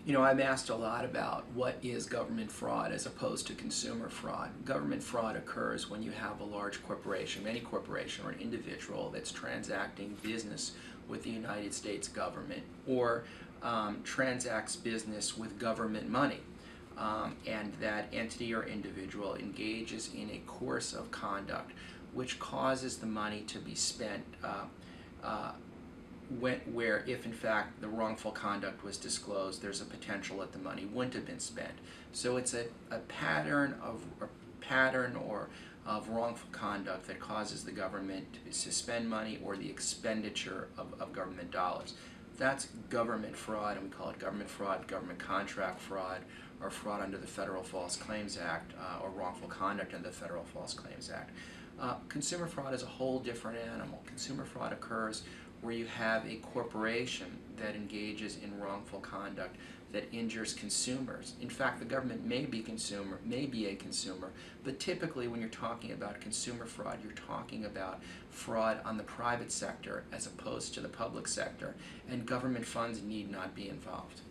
You know, I'm asked a lot about what is government fraud as opposed to consumer fraud. Government fraud occurs when you have a large corporation, any corporation or an individual that's transacting business with the United States government or transacts business with government money. And that entity or individual engages in a course of conduct which causes the money to be spent where if in fact the wrongful conduct was disclosed, there's a potential that the money wouldn't have been spent. So it's a pattern of wrongful conduct that causes the government to spend money or the expenditure of government dollars. That's government fraud, and we call it government fraud, government contract fraud, or fraud under the Federal False Claims Act, or wrongful conduct under the Federal False Claims Act. Consumer fraud is a whole different animal. Consumer fraud occurs where you have a corporation that engages in wrongful conduct that injures consumers. In fact, the government may be a consumer, but typically when you're talking about consumer fraud, you're talking about fraud on the private sector as opposed to the public sector, and government funds need not be involved.